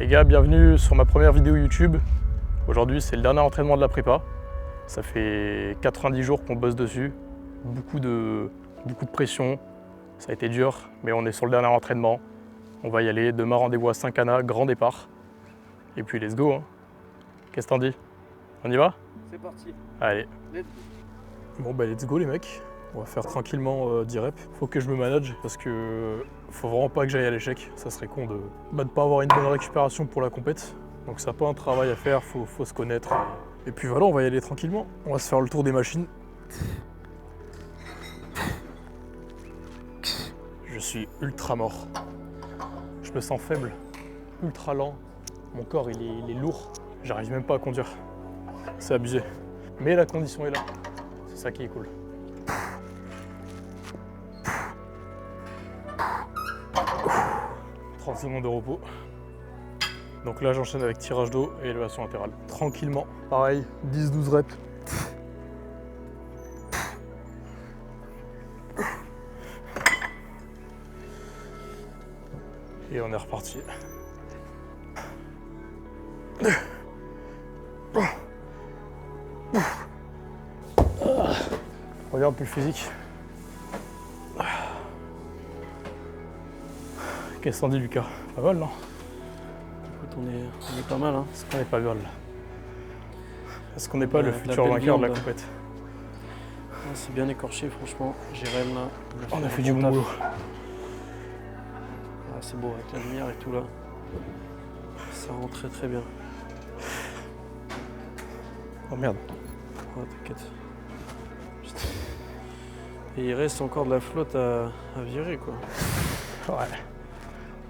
Les gars, bienvenue sur ma première vidéo YouTube. Aujourd'hui, c'est le dernier entraînement de la prépa. Ça fait 90 jours qu'on bosse dessus. Beaucoup de pression. Ça a été dur, mais on est sur le dernier entraînement. On va y aller. Demain, rendez-vous à Saint-Cana, grand départ. Et puis, let's go. Hein. Qu'est-ce que t'en dis? On y va? C'est parti. Allez. Let's go. Bon, bah, let's go, les mecs. On va faire tranquillement 10 reps. Faut que je me manage parce que faut vraiment pas que j'aille à l'échec. Ça serait con de pas avoir une bonne récupération pour la compète. Donc ça n'a pas un travail à faire, faut se connaître. Et puis voilà, on va y aller tranquillement. On va se faire le tour des machines. Je suis ultra mort. Je me sens faible, ultra lent. Mon corps il est lourd. J'arrive même pas à conduire. C'est abusé. Mais la condition est là. C'est ça qui est cool. 30 secondes de repos. Donc là j'enchaîne avec tirage d'eau et élévation latérale. Tranquillement. Pareil, 10-12 reps. Et on est reparti. Regarde plus le physique. Qu'est-ce que t'en dis, Lucas? Pas mal, non? Écoute, on est pas mal. Hein. Est-ce qu'on n'est pas mal? Est-ce qu'on n'est pas le futur vainqueur de la compète? C'est bien écorché, franchement. Jérém, là. On a fait du bon boulot. Ah, c'est beau, avec la lumière et tout, là. Ça rend très très bien. Oh merde. Oh, t'inquiète. Putain. Et il reste encore de la flotte à virer, quoi.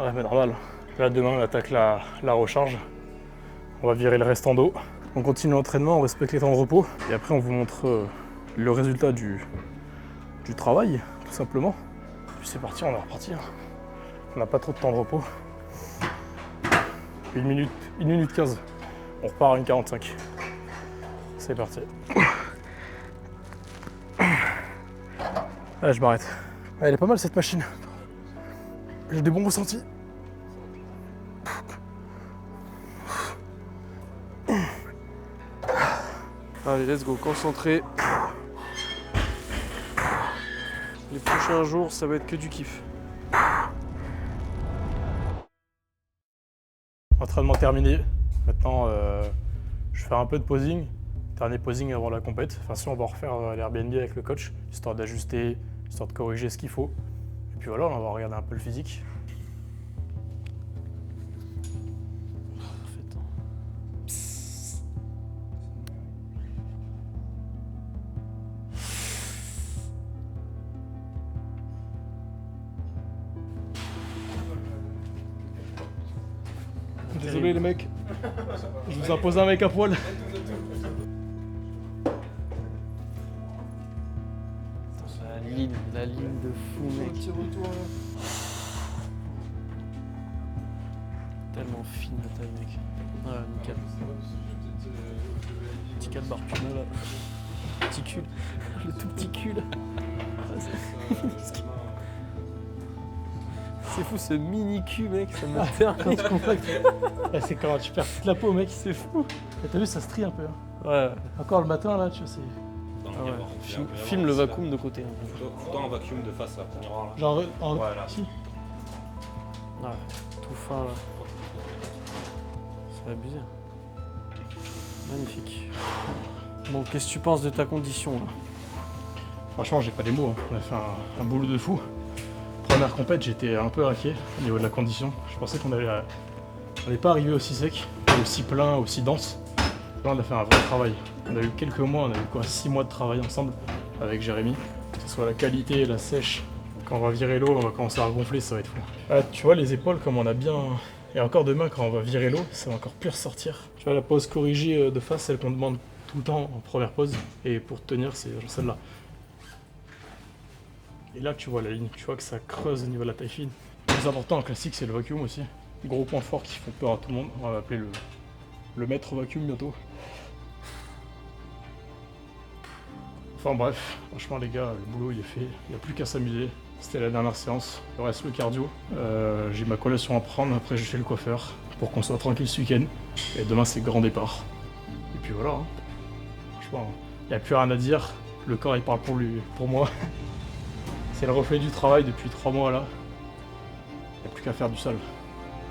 Ouais, mais normal. Là, demain, on attaque la recharge. On va virer le reste en dos. On continue l'entraînement, on respecte les temps de repos. Et après, on vous montre le résultat du travail, tout simplement. Puis c'est parti, on est reparti. Hein. On n'a pas trop de temps de repos. 1 minute 15. On repart à 1,45. C'est parti. Allez, je m'arrête. Elle est pas mal cette machine. J'ai des bons ressentis. Allez, let's go, concentré. Les prochains jours, ça va être que du kiff. Entraînement terminé. Maintenant, je fais un peu de posing. Dernier posing avant la compète. Enfin, si on va refaire l'Airbnb avec le coach, histoire d'ajuster, histoire de corriger ce qu'il faut. Et puis voilà, on va regarder un peu le physique. Désolé les mecs, je vous impose un mec à poil. La ligne de fou, mec. Tellement fine la taille, mec. Ah, nickel. Petit 4 barcuna là. Petit cul. Le tout petit cul là. C'est fou ce mini cul, mec. Ça me terre quand je comprends que... C'est quand tu perds toute la peau, mec. C'est fou. T'as vu, ça se trie un peu. Hein. Ouais. Encore le matin, là, tu vois, c'est... Ah ouais. Filme le vacuum de côté. Faut-toi un vacuum de face là, pour miroir là. Genre en ouais, là. ici. Ouais, tout fin là. C'est abusé. Magnifique. Bon, qu'est-ce que tu penses de ta condition là? Franchement, j'ai pas les mots. Hein. On a fait un boulot de fou. Première compète, j'étais un peu inquiet au niveau de la condition. Je pensais qu'on n'est pas arrivé aussi sec, aussi plein, aussi dense. Là, on a fait un vrai travail. On a eu quelques mois, on a eu quoi, 6 mois de travail ensemble avec Jérémy. Que ce soit la qualité, la sèche. Quand on va virer l'eau, on va commencer à gonfler, ça va être fou. Ah, tu vois les épaules, comme on a bien... Et encore demain, quand on va virer l'eau, ça va encore plus ressortir. Tu vois la pose corrigée de face, celle qu'on demande tout le temps en première pose. Et pour tenir, c'est celle-là. Et là, tu vois la ligne, tu vois que ça creuse au niveau de la taille fine. Le plus important en classique, c'est le vacuum aussi. Gros point fort qui font peur à tout le monde. On va appeler le maître vacuum bientôt. Enfin bref, franchement les gars, le boulot il est fait, il n'y a plus qu'à s'amuser. C'était la dernière séance. Il reste le cardio. J'ai ma collation à prendre. Après, je fais le coiffeur pour qu'on soit tranquille ce week-end. Et demain, c'est grand départ. Et puis voilà. Hein. Franchement, il n'y a plus rien à dire. Le corps, il parle pour moi. C'est le reflet du travail depuis 3 mois là. Il n'y a plus qu'à faire du sale.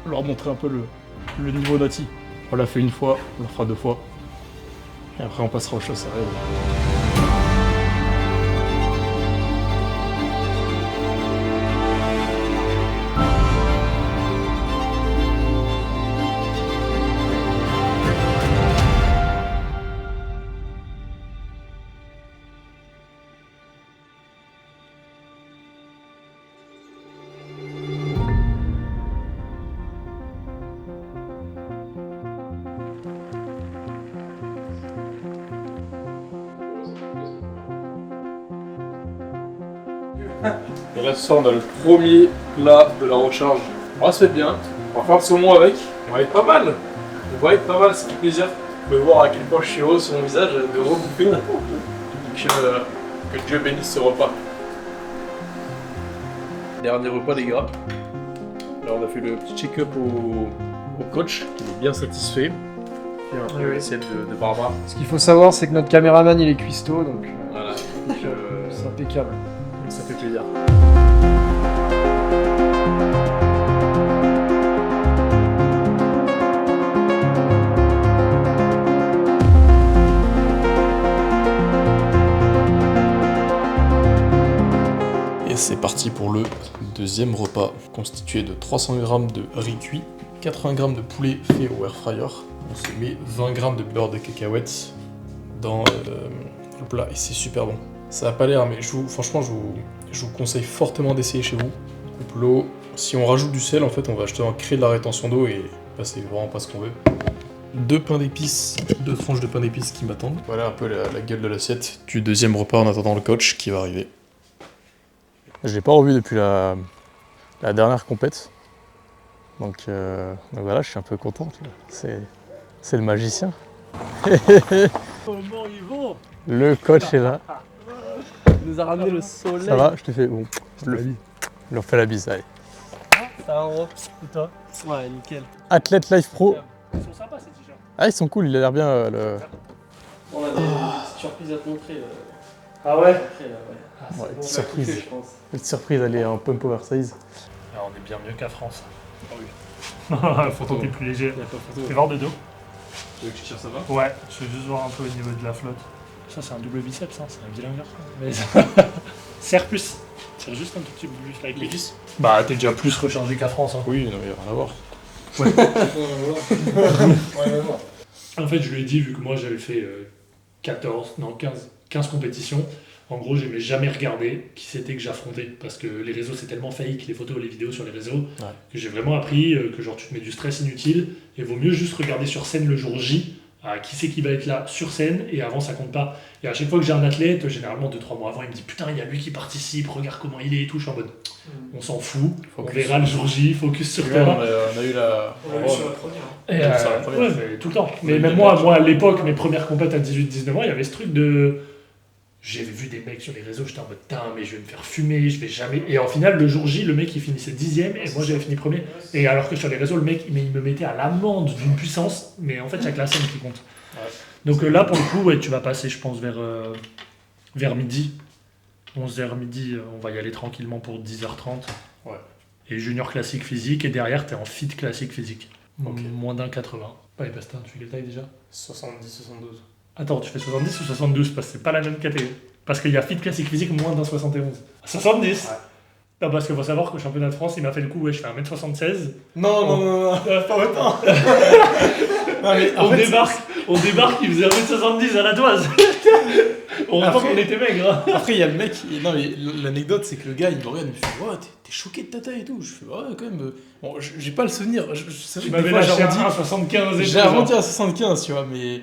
Leur montrer un peu le niveau nati. On l'a fait une fois, on le fera 2 fois. Et après, on passera aux choses sérieuses. Et là, ce soir, on a le premier plat de la recharge. On va se faire bien. On va faire le saumon avec. On va être pas mal. On va être pas mal, ça fait plaisir. Vous pouvez voir à quel point je suis heureux sur mon visage de rebouffer. Donc, que Dieu bénisse ce repas. Dernier repas, les gars. Là, on a fait le petit check-up au coach, qui est bien satisfait. Et un assiette de Barbara. Ce qu'il faut savoir, c'est que notre caméraman, il est cuistot, donc Voilà. c'est impeccable. Ça fait plaisir. Et c'est parti pour le deuxième repas, constitué de 300 g de riz cuit, 80 g de poulet fait au air fryer. On se met 20 g de beurre de cacahuètes dans le plat et c'est super bon. Ça n'a pas l'air, mais franchement, je vous conseille fortement d'essayer chez vous. On coupe l'eau. Si on rajoute du sel, en fait, on va justement créer de la rétention d'eau et c'est vraiment pas ce qu'on veut. 2 pains d'épices, 2 tranches de pain d'épices qui m'attendent. Voilà un peu la gueule de l'assiette du deuxième repas en attendant le coach qui va arriver. Je l'ai pas revu depuis la dernière compète. Donc voilà, je suis un peu content. C'est le magicien. Comment ils vont? Le coach est là. Il nous a ramené le soleil. Ça va, je te fais bon. Je leur fais la bise, allez. Ça va, Ro? Et toi? Ouais, nickel. Athlète Life Pro. Ils sont sympas ces t-shirts. Ah, ils sont cool, il a l'air bien le. On a des petites surprises à te montrer. Ah ouais? Après, ouais. Ah, c'est Ouais, bon, petite on va surprise. kiffer, je pense. Petite surprise, elle est en pump oversize. Alors, on est bien mieux qu'à France. Faut Faut plus léger. Il y a pas photo. Fais voir de dos. Tu veux que je tire ça va? Ouais, je veux juste voir un peu au niveau de la flotte. Ça, c'est un double biceps, hein, c'est un vilain garçon. Mais serre plus. Serre juste un tout petit peu plus avec les cuisses. Bah, t'es déjà plus rechargé qu'à France. Hein. Oui, non, il n'y a rien à voir. En fait, je lui ai dit, vu que moi j'avais fait 15 compétitions, en gros, j'aimais jamais regarder qui c'était que j'affrontais. Parce que les réseaux, c'est tellement fake, les photos, les vidéos sur les réseaux, que j'ai vraiment appris que genre tu te mets du stress inutile et vaut mieux juste regarder sur scène le jour J. Qui c'est qui va être là sur scène et avant ça compte pas. Et à chaque fois que j'ai un athlète, généralement 2-3 mois avant, il me dit putain, il y a lui qui participe, regarde comment il est et tout. Je suis en mode on s'en fout, on verra le jour J, focus sur terrain. On a eu la. On l'a vu sur la première. Et sur la première. ouais, mais tout le temps. Mais même moi à l'époque, mes premières compètes à 18-19 ans, il y avait ce truc de. J'avais vu des mecs sur les réseaux, j'étais en mode putain, mais je vais me faire fumer, je vais jamais. Et en final, le jour J, le mec il finissait 10ème et moi j'avais fini premier. Et alors que sur les réseaux, le mec il me mettait à l'amende d'une puissance, mais en fait, c'est la scène qui compte. Ouais. Donc là, pour le coup, ouais, tu vas passer, je pense, vers midi. 11h midi, on va y aller tranquillement pour 10h30. Ouais. Et junior classique physique, et derrière, t'es en fit classique physique. Ok. Moins d'un 80. Ouais, Bastien, tu fais quelle taille déjà? 70-72. Attends, tu fais 70 ou 72? Parce que c'est pas la même catégorie. Parce qu'il y a fit classique physique moins d'un 71. 70? Ouais. Non, parce qu'il faut savoir qu'au championnat de France, il m'a fait le coup, ouais, je fais 1m76. Non, pas autant. Non, mais On débarque, il faisait 1m70 à la toise. On voit qu'on était maigre. Hein. Après, il y a le mec. Non, mais l'anecdote, c'est que le gars, il me regarde, il me fait ouais, t'es choqué de ta taille et tout. Je fais ouais, quand même. Bon, j'ai pas le souvenir. Tu m'avais lâché à 75 et j'ai arrondi à 75, tu vois, mais.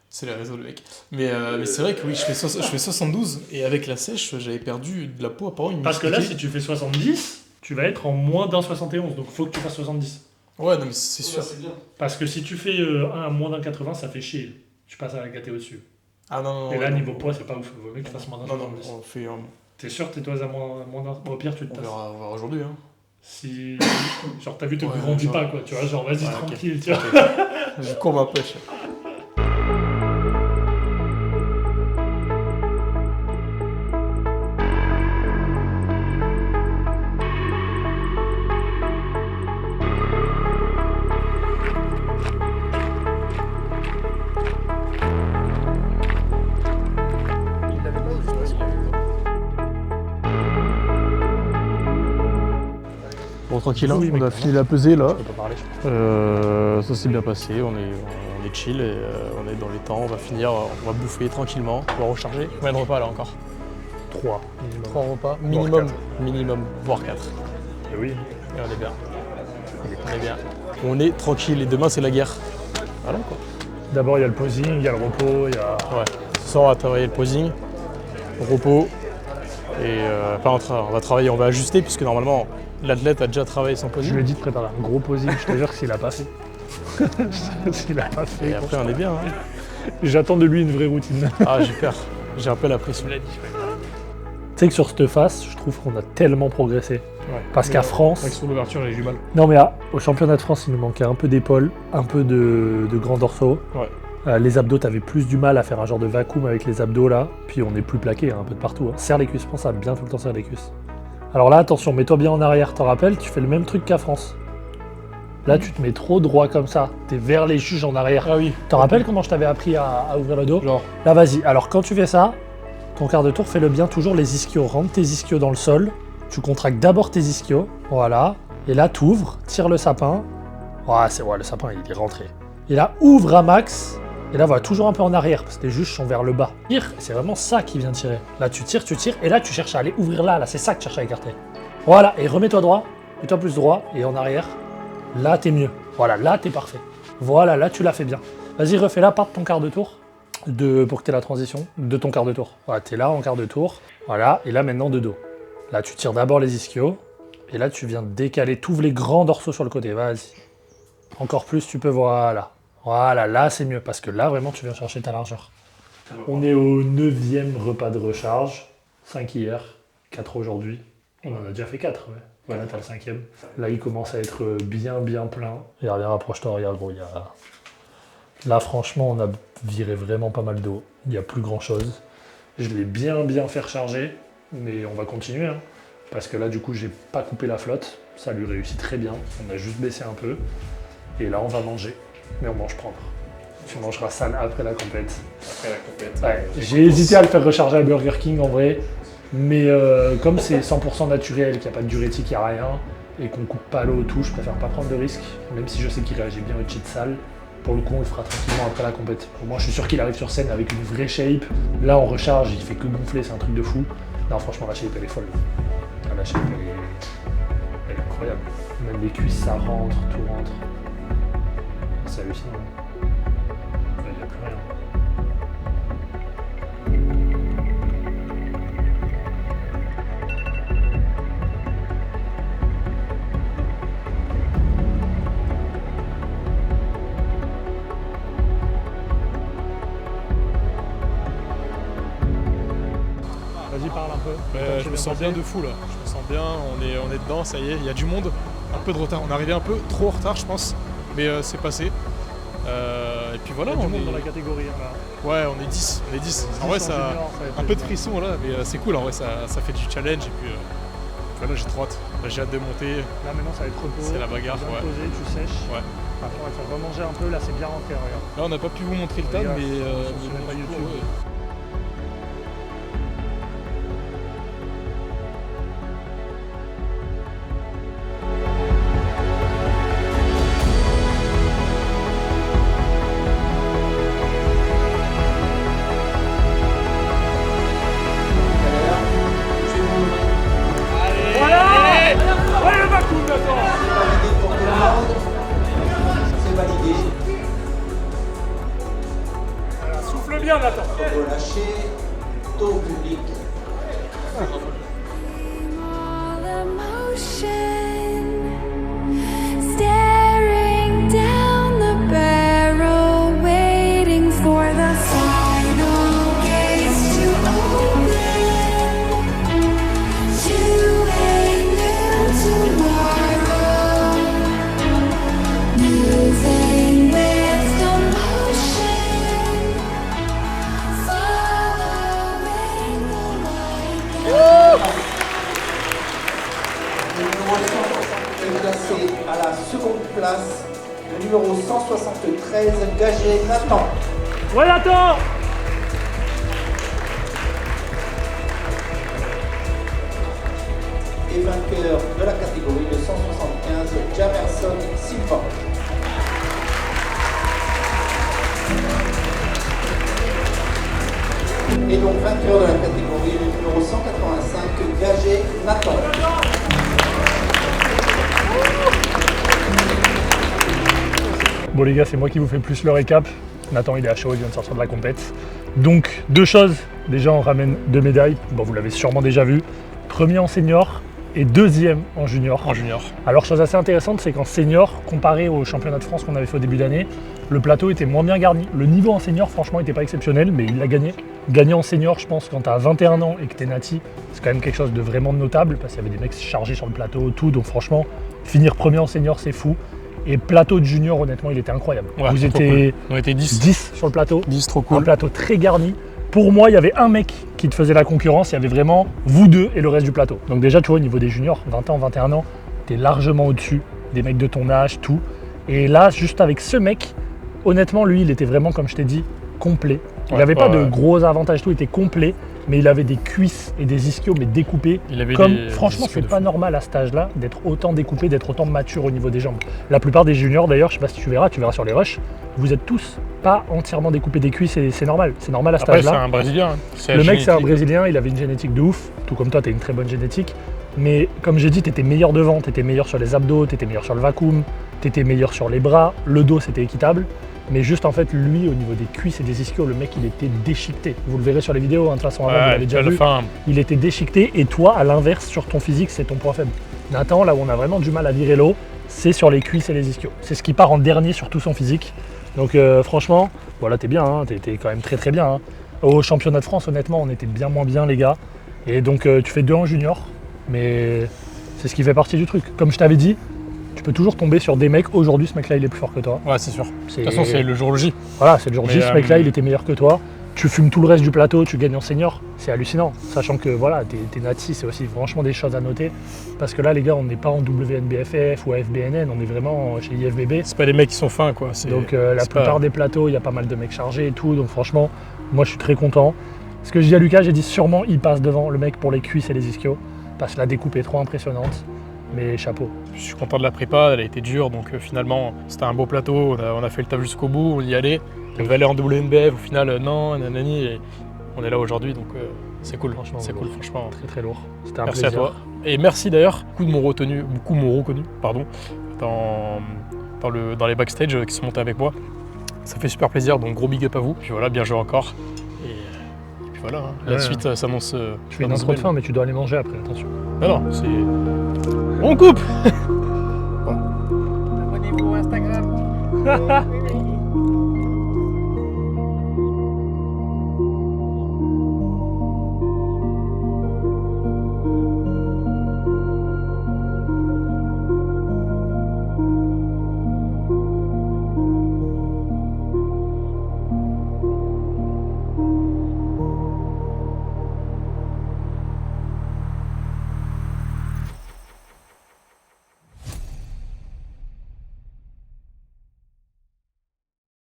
C'est les réseaux, le mec. Mais c'est vrai que oui, je fais 72 et avec la sèche, j'avais perdu de la peau apparemment. Parce que là, si tu fais 70, tu vas être en moins d'un 71. Donc faut que tu fasses 70. Ouais, non, mais c'est sûr. C'est bien. Parce que si tu fais un à moins d'un 80, ça fait chier. Tu passes à la caté au-dessus. Ah non. Et là, niveau poids, c'est pas ouf. Vaut mieux que tu fasses moins d'un Non, 70. on fait T'es sûr que t'es toi à moins d'un... Bon, au pire, tu te On tasses. verra aujourd'hui. Hein. Si... Genre, t'as vu, te Ouais, grandis genre- pas, quoi. Tu vois, genre, vas-y, Ouais, ok. tranquille, tu vois. Je cours ma pêche. Bon, tranquille, hein, Oui, mec, on a fini la pesée là. Je peux pas parler. Ça s'est bien passé, on est chill et on est dans les temps, on va finir, on va bouffer tranquillement, on va recharger. Combien de repas là encore 3. 3 repas, Voire minimum, voire 4. Et oui. Et on est bien. On est bien. On est tranquille et demain c'est la guerre. Voilà quoi. D'abord, il y a le posing, il y a le repos, il y a... Ouais. Ce soir on va travailler le posing, le repos et on va travailler, on va ajuster puisque normalement l'athlète a déjà travaillé son Je posing. lui ai dit de préparer un gros posing, je te jure que s'il a pas fait. S'il a pas fait. Et après on est bien. Hein. J'attends de lui une vraie routine. Ah j'ai peur, j'ai un peu la pression. Tu sais que sur cette face, je trouve qu'on a tellement progressé. Ouais. Parce qu'à France... Avec son ouverture j'ai eu du mal. Non mais au championnat de France, il nous manquait un peu d'épaule, un peu de grands dorsaux. Ouais. Les abdos, t'avais plus du mal à faire un genre de vacuum avec les abdos là. Puis on est plus plaqué un peu de partout. Hein. Serre les cuisses, pense à bien tout le temps serrer les cuisses. Alors là, attention, mets-toi bien en arrière. T'en rappelles, tu fais le même truc qu'à France. Là, tu te mets trop droit comme ça. T'es vers les juges en arrière. Ah oui. T'en rappelles comment je t'avais appris à ouvrir le dos? Genre. Là, vas-y. Alors, quand tu fais ça, ton quart de tour, fais-le bien toujours les ischios. Rentre tes ischios dans le sol. Tu contractes d'abord tes ischios. Voilà. Et là, t'ouvres, tire le sapin. Le sapin, il est rentré. Et là, ouvre à max. Et là, voilà, toujours un peu en arrière, parce que tes juges sont vers le bas. Tire, c'est vraiment ça qui vient tirer. Là, tu tires, et là, tu cherches à aller ouvrir là, c'est ça que tu cherches à écarter. Voilà, et remets-toi droit, mets-toi plus droit, et en arrière. Là, t'es mieux. Voilà, là, t'es parfait. Voilà, là, tu l'as fait bien. Vas-y, refais là, part de ton quart de tour, pour que t'aies la transition de ton quart de tour. Voilà, t'es là en quart de tour, voilà, et là, maintenant, de dos. Là, tu tires d'abord les ischios, et là, tu viens décaler, t'ouvres les grands dorsaux sur le côté, vas-y. Encore plus, tu peux, voilà. Voilà, là c'est mieux, parce que là vraiment tu viens chercher ta largeur. On est au 9e repas de recharge, 5 hier, 4 aujourd'hui. On en a déjà fait 4, ouais. Voilà, t'as le 5e. Là il commence à être bien plein. Regarde, rapproche-toi, regarde gros, Là franchement on a viré vraiment pas mal d'eau, il n'y a plus grand chose. Je l'ai bien fait recharger, mais on va continuer, hein. Parce que là du coup j'ai pas coupé la flotte, ça lui réussit très bien, on a juste baissé un peu. Et là on va manger. Mais on mange propre. Tu mangeras sale après la compète. Après la compète. Ouais. J'ai hésité à le faire recharger à Burger King en vrai. Mais comme c'est 100% naturel, qu'il n'y a pas de diurétique, il n'y a rien, et qu'on coupe pas l'eau au tout, je préfère pas prendre de risque. Même si je sais qu'il réagit bien au cheat sale. Pour le coup, on le fera tranquillement après la compète. Au moins, je suis sûr qu'il arrive sur scène avec une vraie shape. Là, on recharge, il fait que gonfler, c'est un truc de fou. Non, franchement, la shape, elle est folle. La shape, elle est incroyable. Même les cuisses, ça rentre, tout rentre. C'est hallucinant. Il n'y a plus rien. Vas-y, parle un peu. Je me sens bien de fou là, je me sens bien, on est dedans, ça y est, il y a du monde, un peu de retard, on est arrivé un peu trop en retard je pense, mais c'est passé. Et puis voilà, Il y a on du monde est... dans la catégorie là. Ouais, on est 10, En vrai, ça... un peu de frisson là, mais c'est cool, en vrai, ça fait du challenge et puis voilà, j'ai trop hâte. Là, j'ai hâte de monter, Là maintenant ça va être repos. c'est la bagarre, Tu viens de ouais. poser, tu sèches. Ouais. Après on va te faire remanger un peu, là c'est bien rentré, regarde. Là, on n'a pas pu vous montrer le tas, Regarde, mais... sur bon, pas du coup, YouTube. ouais. Souffle bien Nathan. passer à la seconde place, le numéro 173, Gagé Nathan. Ouais, Nathan! Et vainqueur de la catégorie de 175, Jamerson Silva. Et donc vainqueur de la catégorie, le numéro 185, Gagé Nathan. Bon les gars, c'est moi qui vous fais plus le récap. Nathan il est à chaud, il vient de sortir de la compète. Donc deux choses, déjà on ramène 2 médailles, bon vous l'avez sûrement déjà vu. Premier en senior et deuxième en junior. Alors chose assez intéressante, c'est qu'en senior, comparé au championnat de France qu'on avait fait au début d'année, le plateau était moins bien garni. Le niveau en senior franchement n'était pas exceptionnel, mais il l'a gagné. Gagner en senior, je pense, quand tu as 21 ans et que tu es nati, c'est quand même quelque chose de vraiment notable, parce qu'il y avait des mecs chargés sur le plateau, tout, donc franchement, finir premier en senior, c'est fou. Et plateau de junior, honnêtement, il était incroyable. Ouais, vous étiez cool. On était 10. 10 sur le plateau. 10, trop Un cool. plateau très garni. Pour moi, il y avait un mec qui te faisait la concurrence. Il y avait vraiment vous deux et le reste du plateau. Donc déjà, tu vois, au niveau des juniors, 20 ans, 21 ans, tu es largement au-dessus des mecs de ton âge, tout. Et là, juste avec ce mec, honnêtement, lui, il était vraiment, comme je t'ai dit, complet. Il n'avait pas de gros avantages, tout, il était complet. Mais il avait des cuisses et des ischios, mais découpés. Franchement, c'est pas normal à cet âge-là d'être autant découpé, d'être autant mature au niveau des jambes. La plupart des juniors, d'ailleurs, je sais pas si tu verras sur les rushs, vous êtes tous pas entièrement découpés des cuisses et c'est normal. C'est normal à cet âge-là. C'est un Brésilien. Le mec, c'est un Brésilien, il avait une génétique de ouf. Tout comme toi, tu as une très bonne génétique. Mais comme j'ai dit, tu étais meilleur devant, tu étais meilleur sur les abdos, tu étais meilleur sur le vacuum, tu étais meilleur sur les bras, le dos, c'était équitable. Mais juste en fait, lui, au niveau des cuisses et des ischios, le mec, il était déchiqueté. Vous le verrez sur les vidéos, de toute façon, avant, vous l'avez déjà vu. Il était déchiqueté et toi, à l'inverse, sur ton physique, c'est ton point faible. Nathan, là où on a vraiment du mal à virer l'eau, c'est sur les cuisses et les ischios. C'est ce qui part en dernier sur tout son physique. Donc franchement, voilà, t'es bien, hein, t'es quand même très très bien. Hein. Au championnat de France, honnêtement, on était bien moins bien, les gars. Et donc tu fais 2 en junior, mais c'est ce qui fait partie du truc. Comme je t'avais dit, tu peux toujours tomber sur des mecs. Aujourd'hui, ce mec-là, il est plus fort que toi. Ouais, c'est sûr. De toute façon, c'est le jour J. Voilà, c'est le jour J. Ce mec-là, il était meilleur que toi. Tu fumes tout le reste du plateau, tu gagnes en senior. C'est hallucinant. Sachant que voilà, t'es nati, c'est aussi franchement des choses à noter. Parce que là, les gars, on n'est pas en WNBFF ou à FBNN, on est vraiment chez IFBB. C'est pas des mecs qui sont fins, quoi. Donc la plupart des plateaux, il y a pas mal de mecs chargés et tout. Donc franchement, moi, je suis très content. Ce que je dis à Lucas, j'ai dit sûrement, il passe devant le mec pour les cuisses et les ischios. Parce que la découpe est trop impressionnante. Mais chapeau. Je suis content de la prépa, elle a été dure, donc finalement c'était un beau plateau, on a fait le taf jusqu'au bout, on y allait. On devait aller en WNBF, au final non, nanani, et on est là aujourd'hui, donc c'est cool, franchement. C'est cool, franchement. Très très lourd. C'était un merci plaisir. à toi. Et merci d'ailleurs, beaucoup m'ont reconnu, dans les backstage qui sont montés avec moi. Ça fait super plaisir, donc gros big up à vous. Puis voilà, bien joué encore. Et puis voilà, hein. La suite s'annonce. Je fais une intro de fin, mais tu dois aller manger après, attention. Non, c'est. On coupe. Abonnez-vous au Instagram.